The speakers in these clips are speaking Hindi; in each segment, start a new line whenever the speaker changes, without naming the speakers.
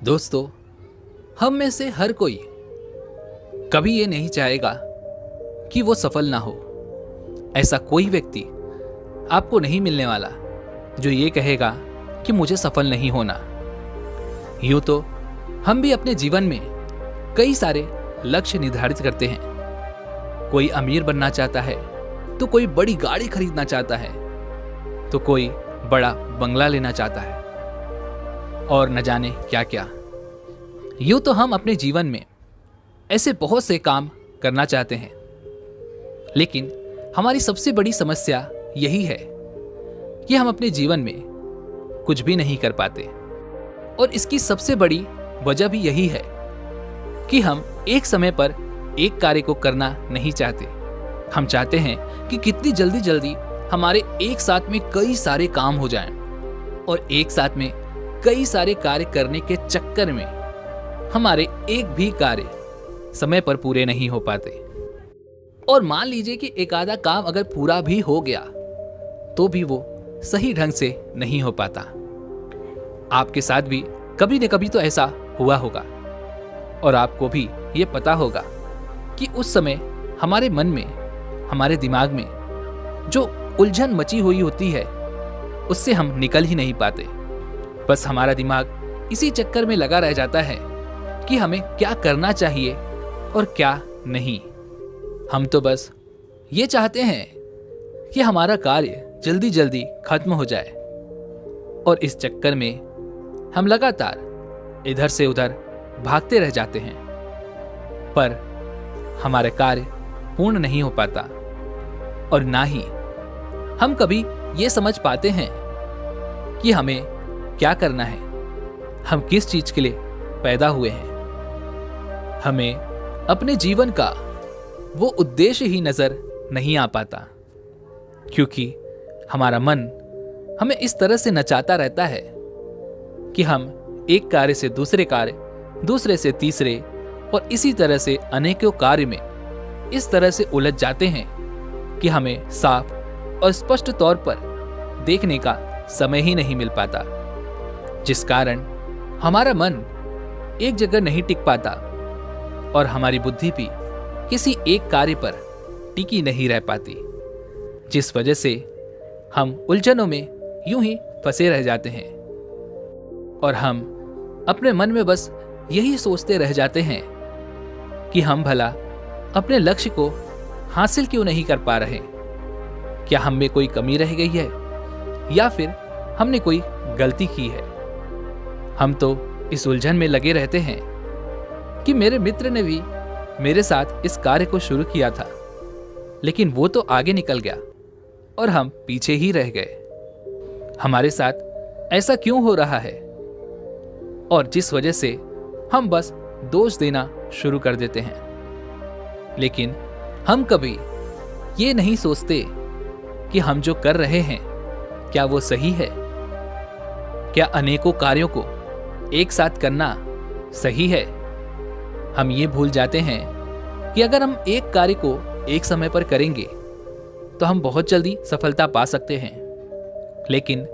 दोस्तों, हम में से हर कोई कभी ये नहीं चाहेगा कि वो सफल ना हो। ऐसा कोई व्यक्ति आपको नहीं मिलने वाला जो ये कहेगा कि मुझे सफल नहीं होना। यूं तो हम भी अपने जीवन में कई सारे लक्ष्य निर्धारित करते हैं। कोई अमीर बनना चाहता है, तो कोई बड़ी गाड़ी खरीदना चाहता है, तो कोई बड़ा बंगला लेना चाहता है और न जाने क्या क्या। यूं तो हम अपने जीवन में ऐसे बहुत से काम करना चाहते हैं, लेकिन हमारी सबसे बड़ी समस्या यही है कि हम अपने जीवन में कुछ भी नहीं कर पाते। और इसकी सबसे बड़ी वजह भी यही है कि हम एक समय पर एक कार्य को करना नहीं चाहते। हम चाहते हैं कि कितनी जल्दी जल्दी हमारे एक साथ में कई सारे काम हो जाएं, और एक साथ में कई सारे कार्य करने के चक्कर में हमारे एक भी कार्य समय पर पूरे नहीं हो पाते। और मान लीजिए कि एक आधा काम अगर पूरा भी हो गया तो भी वो सही ढंग से नहीं हो पाता। आपके साथ भी कभी न कभी तो ऐसा हुआ होगा, और आपको भी ये पता होगा कि उस समय हमारे मन में, हमारे दिमाग में जो उलझन मची हुई होती है उससे हम निकल ही नहीं पाते। बस हमारा दिमाग इसी चक्कर में लगा रह जाता है कि हमें क्या करना चाहिए और क्या नहीं। हम तो बस ये चाहते हैं कि हमारा कार्य जल्दी जल्दी खत्म हो जाए, और इस चक्कर में हम लगातार इधर से उधर भागते रह जाते हैं, पर हमारा कार्य पूर्ण नहीं हो पाता। और ना ही हम कभी ये समझ पाते हैं कि हमें क्या करना है, हम किस चीज के लिए पैदा हुए हैं। हमें अपने जीवन का वो उद्देश्य ही नजर नहीं आ पाता, क्योंकि हमारा मन हमें इस तरह से नचाता रहता है कि हम एक कार्य से दूसरे कार्य, दूसरे से तीसरे, और इसी तरह से अनेकों कार्य में इस तरह से उलझ जाते हैं कि हमें साफ और स्पष्ट तौर पर देखने का समय ही नहीं मिल पाता, जिस कारण हमारा मन एक जगह नहीं टिक पाता और हमारी बुद्धि भी किसी एक कार्य पर टिकी नहीं रह पाती, जिस वजह से हम उलझनों में यूं ही फंसे रह जाते हैं। और हम अपने मन में बस यही सोचते रह जाते हैं कि हम भला अपने लक्ष्य को हासिल क्यों नहीं कर पा रहे। क्या हम में कोई कमी रह गई है, या फिर हमने कोई गलती की है। हम तो इस उलझन में लगे रहते हैं कि मेरे मित्र ने भी मेरे साथ इस कार्य को शुरू किया था, लेकिन वो तो आगे निकल गया और हम पीछे ही रह गए। हमारे साथ ऐसा क्यों हो रहा है, और जिस वजह से हम बस दोष देना शुरू कर देते हैं। लेकिन हम कभी ये नहीं सोचते कि हम जो कर रहे हैं क्या वो सही है। क्या अनेकों कार्यों को एक साथ करना सही है। हम ये भूल जाते हैं कि अगर हम एक कार्य को एक समय पर करेंगे तो हम बहुत जल्दी सफलता पा सकते हैं, लेकिन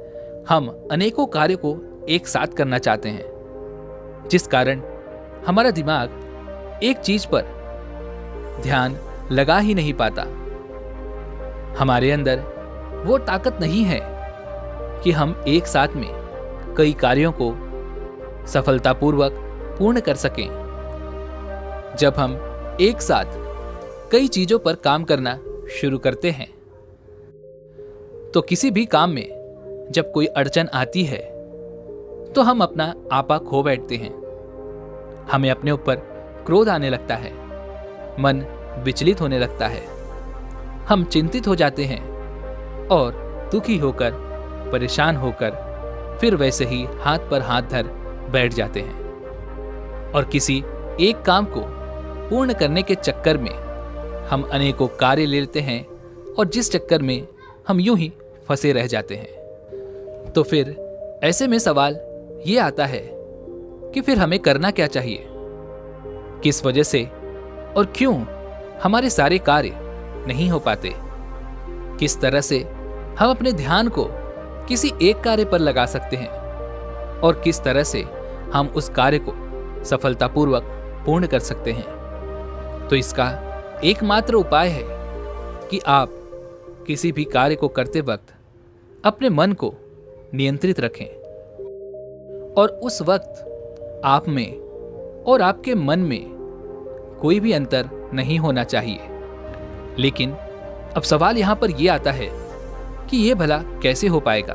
हम अनेकों कार्यों को एक साथ करना चाहते हैं, जिस कारण हमारा दिमाग एक चीज पर ध्यान लगा ही नहीं पाता। हमारे अंदर वो ताकत नहीं है कि हम एक साथ में कई कार्यों को सफलतापूर्वक पूर्ण कर सकें। जब हम एक साथ कई चीजों पर काम करना शुरू करते हैं, तो किसी भी काम में जब कोई अड़चन आती है तो हम अपना आपा खो बैठते हैं। हमें अपने ऊपर क्रोध आने लगता है, मन विचलित होने लगता है, हम चिंतित हो जाते हैं और दुखी होकर, परेशान होकर फिर वैसे ही हाथ पर हाथ धर बैठ जाते हैं। और किसी एक काम को पूर्ण करने के चक्कर में हम अनेकों कार्य ले लेते हैं, और जिस चक्कर में हम यूं ही फंसे रह जाते हैं। तो फिर ऐसे में सवाल ये आता है कि फिर हमें करना क्या चाहिए, किस वजह से और क्यों हमारे सारे कार्य नहीं हो पाते, किस तरह से हम अपने ध्यान को किसी एक कार्य पर लगा सकते हैं, और किस तरह से हम उस कार्य को सफलतापूर्वक पूर्ण कर सकते हैं। तो इसका एकमात्र उपाय है कि आप किसी भी कार्य को करते वक्त अपने मन को नियंत्रित रखें और उस वक्त आप में और आपके मन में कोई भी अंतर नहीं होना चाहिए। लेकिन अब सवाल यहां पर यह आता है कि यह भला कैसे हो पाएगा।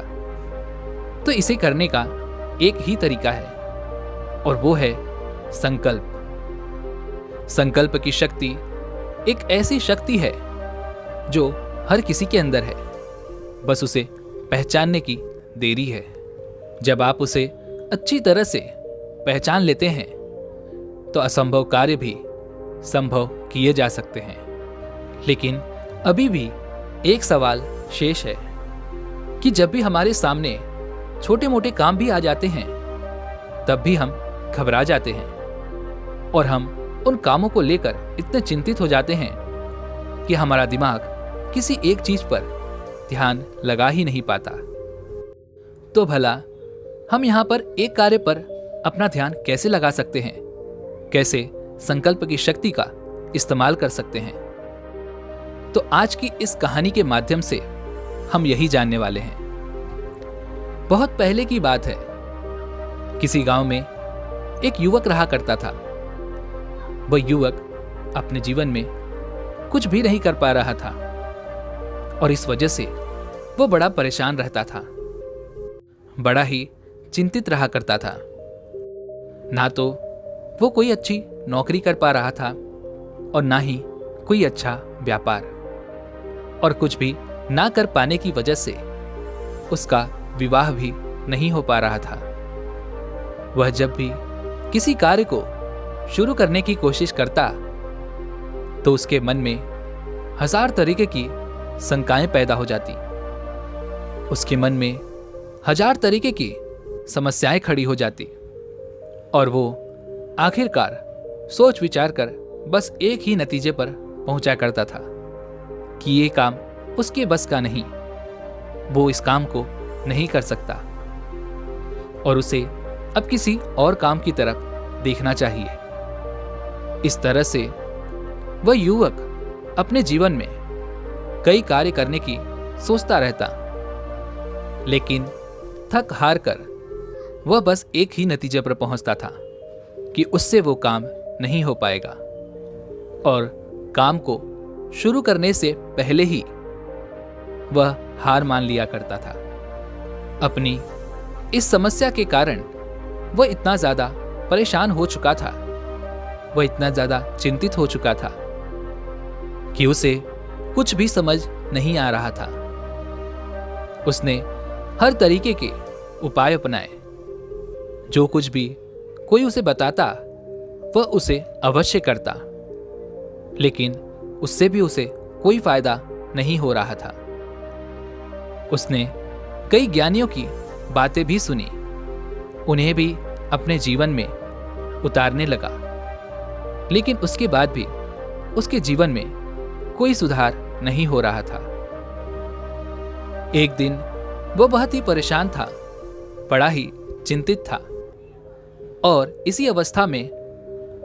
तो इसे करने का एक ही तरीका है और वो है संकल्प। संकल्प की शक्ति एक ऐसी शक्ति है जो हर किसी के अंदर है, बस उसे पहचानने की देरी है। जब आप उसे अच्छी तरह से पहचान लेते हैं तो असंभव कार्य भी संभव किए जा सकते हैं। लेकिन अभी भी एक सवाल शेष है कि जब भी हमारे सामने छोटे मोटे काम भी आ जाते हैं तब भी हम घबरा जाते हैं और हम उन कामों को लेकर इतने चिंतित हो जाते हैं कि हमारा दिमाग किसी एक चीज पर ध्यान लगा ही नहीं पाता। तो भला हम यहाँ पर एक कार्य पर अपना ध्यान कैसे लगा सकते हैं, कैसे संकल्प की शक्ति का इस्तेमाल कर सकते हैं? तो आज की इस कहानी के माध्यम से हम यही जानने वाले हैं। बहुत पहले की बात है, किसी गांव में एक युवक रहा करता था। वह युवक अपने जीवन में कुछ भी नहीं कर पा रहा था और इस वजह से वो बड़ा परेशान रहता था, बड़ा ही चिंतित रहा करता था। ना तो वो कोई अच्छी नौकरी कर पा रहा था और ना ही कोई अच्छा व्यापार, और कुछ भी ना कर पाने की वजह से उसका विवाह भी नहीं हो पा रहा था। वह जब भी किसी कार्य को शुरू करने की कोशिश करता तो उसके मन में हजार तरीके की शंकाएं पैदा हो जाती। उसके मन में हजार तरीके की समस्याएं खड़ी हो जाती और वो आखिरकार सोच विचार कर बस एक ही नतीजे पर पहुंचा करता था कि ये काम उसके बस का नहीं, वो इस काम को नहीं कर सकता और उसे अब किसी और काम की तरफ देखना चाहिए। इस तरह से वह युवक अपने जीवन में कई कार्य करने की सोचता रहता, लेकिन थक हार कर वह बस एक ही नतीजे पर पहुंचता था कि उससे वो काम नहीं हो पाएगा और काम को शुरू करने से पहले ही वह हार मान लिया करता था। अपनी इस समस्या के कारण वह इतना ज्यादा परेशान हो चुका था, वह इतना ज्यादा चिंतित हो चुका था कि उसे कुछ भी समझ नहीं आ रहा था। उसने हर तरीके के उपाय अपनाए, जो कुछ भी कोई उसे बताता वह उसे अवश्य करता, लेकिन उससे भी उसे कोई फायदा नहीं हो रहा था। उसने कई ज्ञानियों की बातें भी सुनी, उन्हें भी अपने जीवन में उतारने लगा, लेकिन उसके बाद भी उसके जीवन में कोई सुधार नहीं हो रहा था। एक दिन वो बहुत ही परेशान था, बड़ा ही चिंतित था और इसी अवस्था में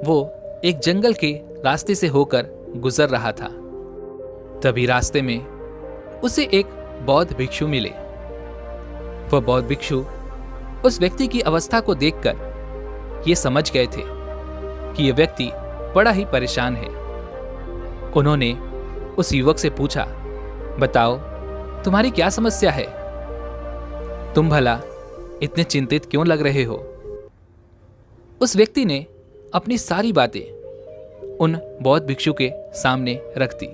वो एक जंगल के रास्ते से होकर गुजर रहा था। तभी रास्ते में उसे एक बौद्ध भिक्षु मिले। वह बौद्ध भिक्षु उस व्यक्ति की अवस्था को देखकर ये समझ गए थे कि यह व्यक्ति बड़ा ही परेशान है। उन्होंने उस युवक से पूछा, बताओ तुम्हारी क्या समस्या है? तुम भला इतने चिंतित क्यों लग रहे हो? उस व्यक्ति ने अपनी सारी बातें उन बौद्ध भिक्षु के सामने रख दी।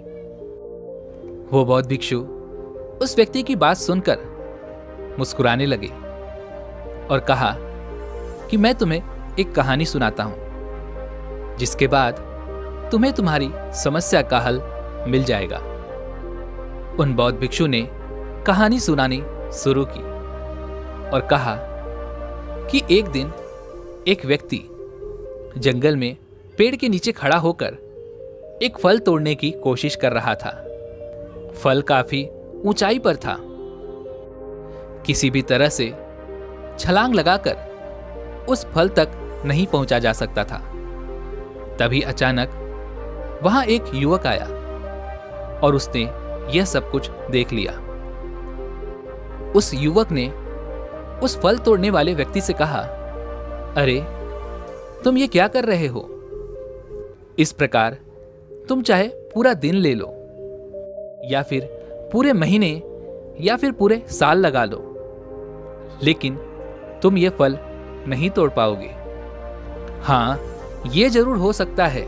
वो बौद्ध भिक्षु उस व्यक्ति की बात सुनकर मुस्कुराने लगे और कहा कि मैं तुम्हें एक कहानी सुनाता हूं, जिसके बाद तुम्हें तुम्हारी समस्या का हल मिल जाएगा। उन बौद्ध भिक्षु ने कहानी सुनानी शुरू की और कहा कि एक दिन एक व्यक्ति जंगल में पेड़ के नीचे खड़ा होकर एक फल तोड़ने की कोशिश कर रहा था। फल काफी ऊंचाई पर था। किसी भी तरह से छलांग लगाकर उस फल तक नहीं पहुंचा जा सकता था। तभी अचानक वहां एक युवक आया और उसने यह सब कुछ देख लिया। उस युवक ने उस फल तोड़ने वाले व्यक्ति से कहा, अरे तुम ये क्या कर रहे हो? इस प्रकार तुम चाहे पूरा दिन ले लो या फिर पूरे महीने या फिर पूरे साल लगा लो, लेकिन तुम ये फल नहीं तोड़ पाओगे। हाँ, ये जरूर हो सकता है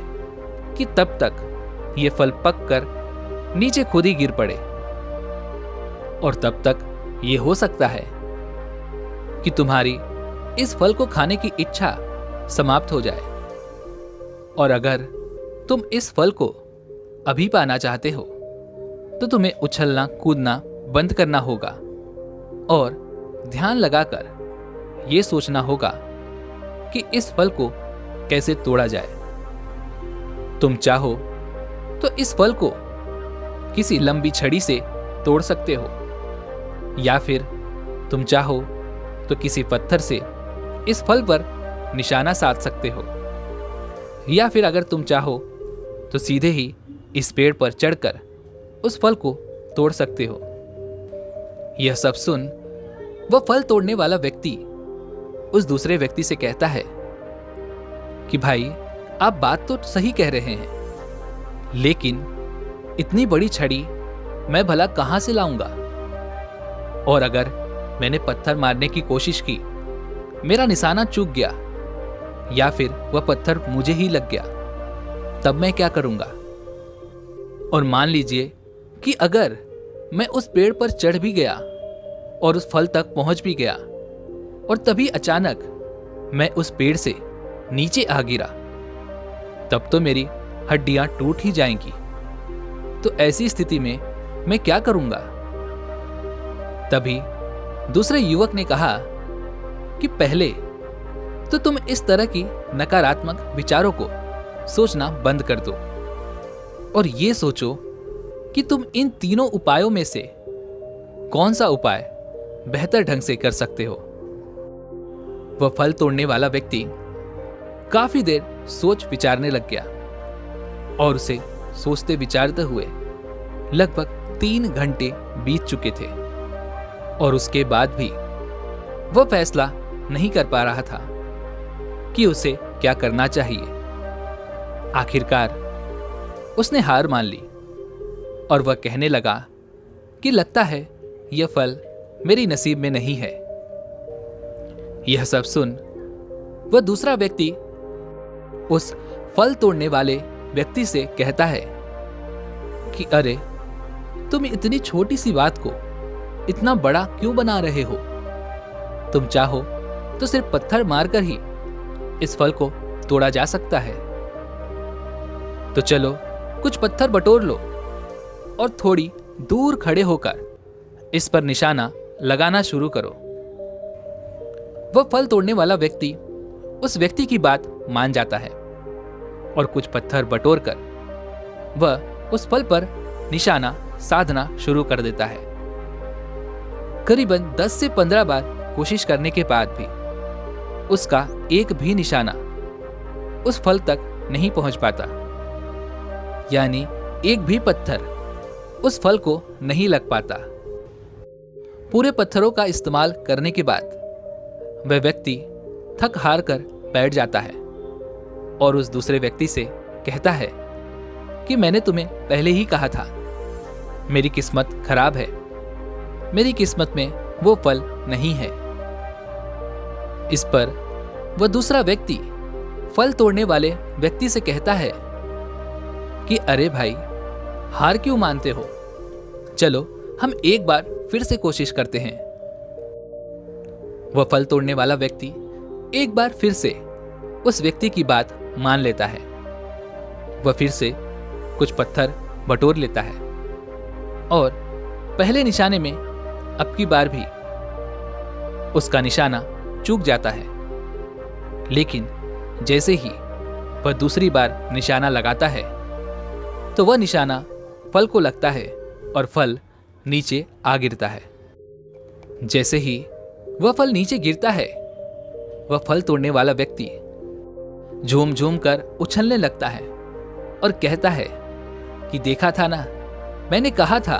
कि तब तक ये फल पक कर नीचे खुद ही गिर पड़े, और तब तक ये हो सकता है कि तुम्हारी इस फल को खाने की इच्छा समाप्त हो जाए। और अगर तुम इस फल को अभी पाना चाहते हो तो तुम्हें उछलना कूदना बंद करना होगा और ध्यान लगाकर यह सोचना होगा कि इस फल को कैसे तोड़ा जाए। तुम चाहो तो इस फल को किसी लंबी छड़ी से तोड़ सकते हो, या फिर तुम चाहो तो किसी पत्थर से इस फल पर निशाना साध सकते हो, या फिर अगर तुम चाहो तो सीधे ही इस पेड़ पर चढ़कर उस फल को तोड़ सकते हो। यह सब सुन वह फल तोड़ने वाला व्यक्ति उस दूसरे व्यक्ति से कहता है कि भाई, आप बात तो सही कह रहे हैं, लेकिन इतनी बड़ी छड़ी मैं भला कहां से लाऊंगा? और अगर मैंने पत्थर मारने की कोशिश की, मेरा निशाना चूक गया या फिर वह पत्थर मुझे ही लग गया, तब मैं क्या करूंगा? और मान लीजिए कि अगर मैं उस पेड़ पर चढ़ भी गया और उस फल तक पहुंच भी गया और तभी अचानक मैं उस पेड़ से नीचे आ गिरा, तब तो मेरी हड्डियां टूट ही जाएंगी। तो ऐसी स्थिति में मैं क्या करूंगा? तभी दूसरे युवक ने कहा कि पहले तो तुम इस तरह की नकारात्मक विचारों को सोचना बंद कर दो और ये सोचो कि तुम इन तीनों उपायों में से कौन सा उपाय बेहतर ढंग से कर सकते हो। वह फल तोड़ने वाला व्यक्ति काफी देर सोच विचारने लग गया और उसे सोचते विचारते हुए लगभग 3 घंटे बीत चुके थे और उसके बाद भी वह फैसला नहीं कर पा रहा था कि उसे क्या करना चाहिए। आखिरकार उसने हार मान ली और वह कहने लगा कि लगता है यह फल मेरी नसीब में नहीं है। यह सब सुन वह दूसरा व्यक्ति उस फल तोड़ने वाले व्यक्ति से कहता है कि अरे, तुम इतनी छोटी सी बात को इतना बड़ा क्यों बना रहे हो? तुम चाहो तो सिर्फ पत्थर मारकर ही इस फल को तोड़ा जा सकता है। तो चलो कुछ पत्थर बटोर लो और थोड़ी दूर खड़े होकर इस पर निशाना लगाना शुरू करो। वह फल तोड़ने वाला व्यक्ति उस व्यक्ति की बात मान जाता है और कुछ पत्थर बटोर कर वह उस फल पर निशाना साधना शुरू कर देता है। करीबन 10 से 15 बार कोशिश करने के बाद भी उसका एक भी निशाना उस फल तक नहीं पहुंच पाता, यानी एक भी पत्थर उस फल को नहीं लग पाता। पूरे पत्थरों का इस्तेमाल करने के बाद वह व्यक्ति थक हार कर बैठ जाता है और उस दूसरे व्यक्ति से कहता है कि मैंने तुम्हें पहले ही कहा था, मेरी किस्मत खराब है, मेरी किस्मत में वो फल नहीं है। इस पर वह दूसरा व्यक्ति फल तोड़ने वाले व्यक्ति से कहता है कि अरे भाई, हार क्यों मानते हो? चलो हम एक बार फिर से कोशिश करते हैं। वह फल तोड़ने वाला व्यक्ति एक बार फिर से उस व्यक्ति की बात मान लेता है। वह फिर से कुछ पत्थर बटोर लेता है और पहले निशाने में अब की बार भी उसका निशाना चूक जाता है, लेकिन जैसे ही वह दूसरी बार निशाना लगाता है तो वह निशाना फल को लगता है और फल नीचे आ गिरता है। जैसे ही वह फल नीचे गिरता है, वह फल तोड़ने वाला व्यक्ति झूम झूम कर उछलने लगता है और कहता है कि देखा था ना, मैंने कहा था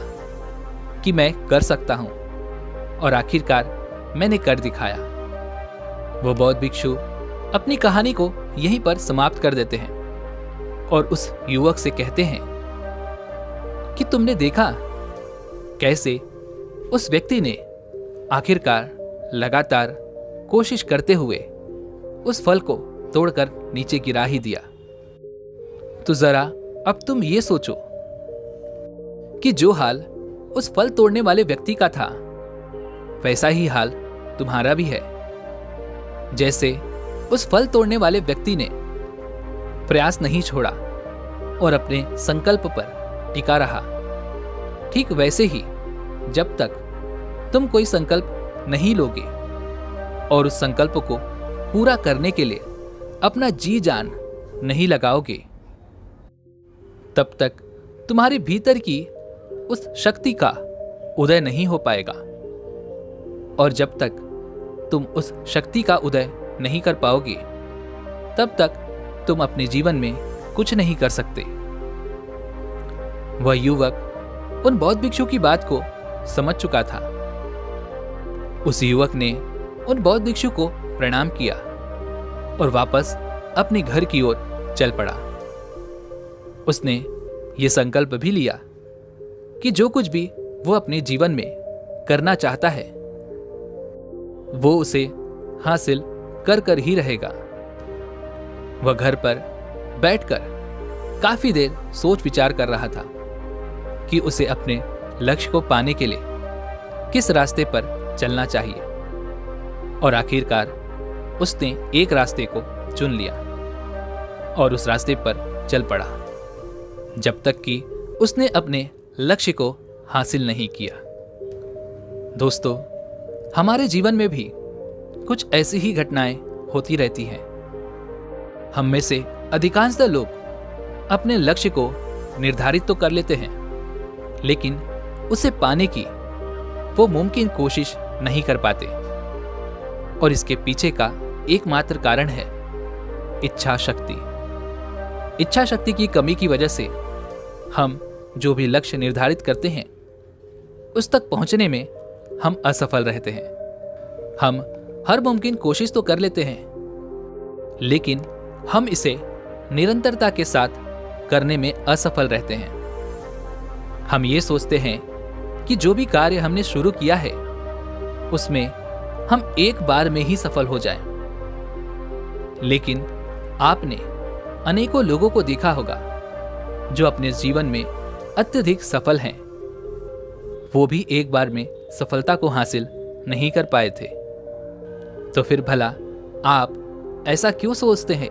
कि मैं कर सकता हूं, और आखिरकार मैंने कर दिखाया। वो बौद्ध भिक्षु अपनी कहानी को यहीं पर समाप्त कर देते हैं और उस युवक से कहते हैं कि तुमने देखा कैसे उस व्यक्ति ने आखिरकार लगातार कोशिश करते हुए उस फल को तोड़कर नीचे गिरा ही दिया। तो जरा अब तुम ये सोचो कि जो हाल उस फल तोड़ने वाले व्यक्ति का था, वैसा ही हाल तुम्हारा भी है। जैसे उस फल तोड़ने वाले व्यक्ति ने प्रयास नहीं छोड़ा और अपने संकल्प पर टिका रहा, ठीक वैसे ही जब तक तुम कोई संकल्प नहीं लोगे और उस संकल्प को पूरा करने के लिए अपना जी जान नहीं लगाओगे, तब तक तुम्हारे भीतर की उस शक्ति का उदय नहीं हो पाएगा। और जब तक तुम उस शक्ति का उदय नहीं कर पाओगे, तब तक तुम अपने जीवन में कुछ नहीं कर सकते। वह युवक उन बौद्ध भिक्षु की बात को समझ चुका था। उस युवक ने उन बौद्ध भिक्षु को प्रणाम किया और वापस अपने घर की ओर चल पड़ा। उसने ये संकल्प भी लिया कि जो कुछ भी वो अपने जीवन में करना चाहता है, वो उसे हासिल कर कर ही रहेगा। वह घर पर बैठकर काफी देर सोच विचार कर रहा था कि उसे अपने लक्ष्य को पाने के लिए किस रास्ते पर चलना चाहिए, और आखिरकार उसने एक रास्ते को चुन लिया और उस रास्ते पर चल पड़ा, जब तक कि उसने अपने लक्ष्य को हासिल नहीं किया। दोस्तों, हमारे जीवन में भी कुछ ऐसी ही घटनाएं होती रहती हैं। हम में से अधिकांशतः लोग अपने लक्ष्य को निर्धारित तो कर लेते हैं, लेकिन उसे पाने की वो मुमकिन कोशिश नहीं कर पाते, और इसके पीछे का एकमात्र कारण है इच्छा शक्ति। इच्छा शक्ति की कमी की वजह से हम जो भी लक्ष्य निर्धारित करते हैं, उस तक पहुंचने में हम असफल रहते हैं। हम हर मुमकिन कोशिश तो कर लेते हैं, लेकिन हम इसे निरंतरता के साथ करने में असफल रहते हैं। हम ये सोचते हैं कि जो भी कार्य हमने शुरू किया है, उसमें हम एक बार में ही सफल हो जाएं। लेकिन आपने अनेकों लोगों को देखा होगा जो अपने जीवन में अत्यधिक सफल हैं, वो भी एक बार में सफलता को हासिल नहीं कर पाए थे। तो फिर भला आप ऐसा क्यों सोचते हैं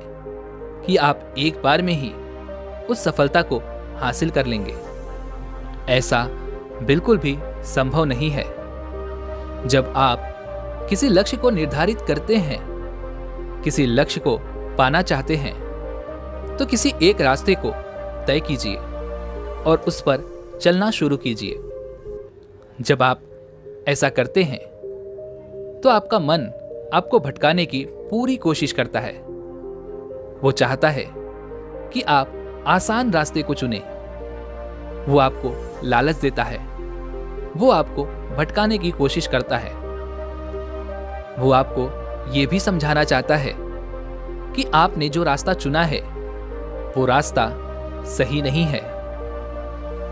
कि आप एक बार में ही उस सफलता को हासिल कर लेंगे? ऐसा बिल्कुल भी संभव नहीं है। जब आप किसी लक्ष्य को निर्धारित करते हैं, किसी लक्ष्य को पाना चाहते हैं, तो किसी एक रास्ते को तय कीजिए और उस पर चलना शुरू कीजिए। जब आप ऐसा करते हैं, तो आपका मन आपको भटकाने की पूरी कोशिश करता है। वो चाहता है कि आप आसान रास्ते को चुनें। वो आपको लालच देता है, वो आपको भटकाने की कोशिश करता है। वो आपको ये भी समझाना चाहता है कि आपने जो रास्ता चुना है, वो रास्ता सही नहीं है,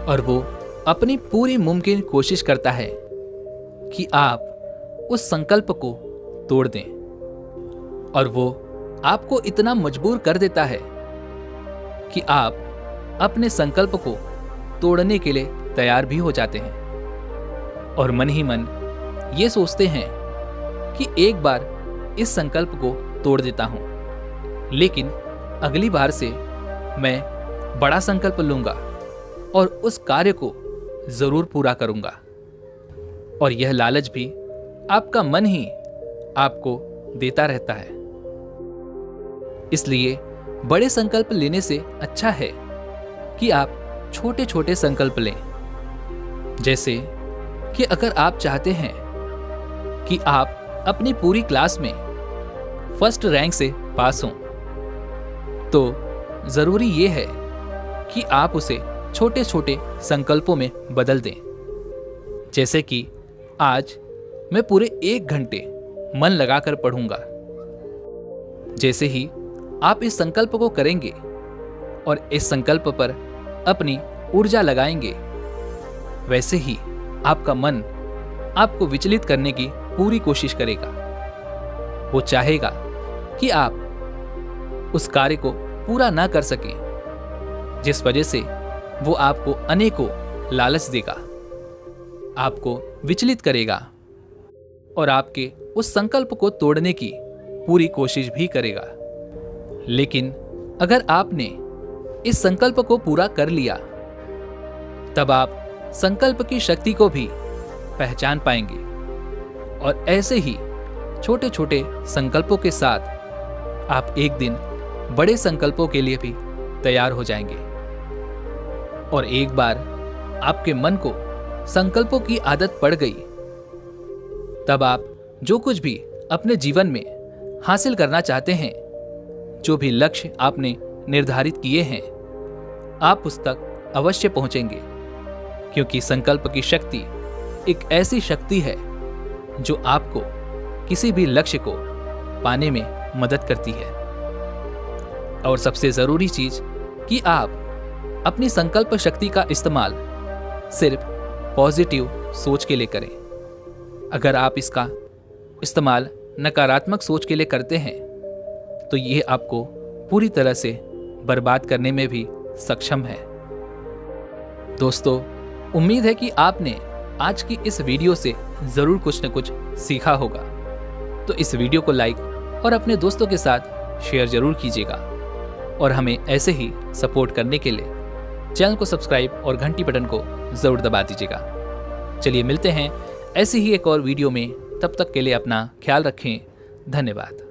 और वो अपनी पूरी मुमकिन कोशिश करता है कि आप उस संकल्प को तोड़ दें। और वो आपको इतना मजबूर कर देता है कि आप अपने संकल्प को तोड़ने के लिए तैयार भी हो जाते हैं, और मन ही मन ये सोचते हैं कि एक बार इस संकल्प को तोड़ देता हूं, लेकिन अगली बार से मैं बड़ा संकल्प लूंगा और उस कार्य को जरूर पूरा करूंगा। और यह लालच भी आपका मन ही आपको देता रहता है। इसलिए बड़े संकल्प लेने से अच्छा है कि आप छोटे छोटे संकल्प लें। जैसे कि अगर आप चाहते हैं कि आप अपनी पूरी क्लास में फर्स्ट रैंक से पास हों, तो ज़रूरी ये है कि आप उसे छोटे छोटे संकल्पों में बदल दें। जैसे कि आज मैं पूरे 1 घंटे मन लगाकर पढ़ूंगा। जैसे ही आप इस संकल्प को करेंगे और इस संकल्प पर अपनी ऊर्जा लगाएंगे, वैसे ही आपका मन आपको विचलित करने की पूरी कोशिश करेगा। वो चाहेगा कि आप उस कार्य को पूरा ना कर सकें, जिस वजह से वो आपको अनेकों लालच देगा, आपको विचलित करेगा और आपके उस संकल्प को तोड़ने की पूरी कोशिश भी करेगा। लेकिन अगर आपने इस संकल्प को पूरा कर लिया, तब आप संकल्प की शक्ति को भी पहचान पाएंगे और ऐसे ही छोटे छोटे संकल्पों के साथ आप एक दिन बड़े संकल्पों के लिए भी तैयार हो जाएंगे। और एक बार आपके मन को संकल्पों की आदत पड़ गई, तब आप जो कुछ भी अपने जीवन में हासिल करना चाहते हैं, जो भी लक्ष्य आपने निर्धारित किए हैं, आप उस तक अवश्य पहुंचेंगे। क्योंकि संकल्प की शक्ति एक ऐसी शक्ति है जो आपको किसी भी लक्ष्य को पाने में मदद करती है। और सबसे जरूरी चीज कि आप अपनी संकल्प शक्ति का इस्तेमाल सिर्फ पॉजिटिव सोच के लिए करें। अगर आप इसका इस्तेमाल नकारात्मक सोच के लिए करते हैं, तो ये आपको पूरी तरह से बर्बाद करने में भी सक्षम है। दोस्तों, उम्मीद है कि आपने आज की इस वीडियो से जरूर कुछ न कुछ सीखा होगा। तो इस वीडियो को लाइक और अपने दोस्तों के साथ शेयर जरूर कीजिएगा और हमें ऐसे ही सपोर्ट करने के लिए चैनल को सब्सक्राइब और घंटी बटन को जरूर दबा दीजिएगा। चलिए मिलते हैं ऐसी ही एक और वीडियो में। तब तक के लिए अपना ख्याल रखें। धन्यवाद।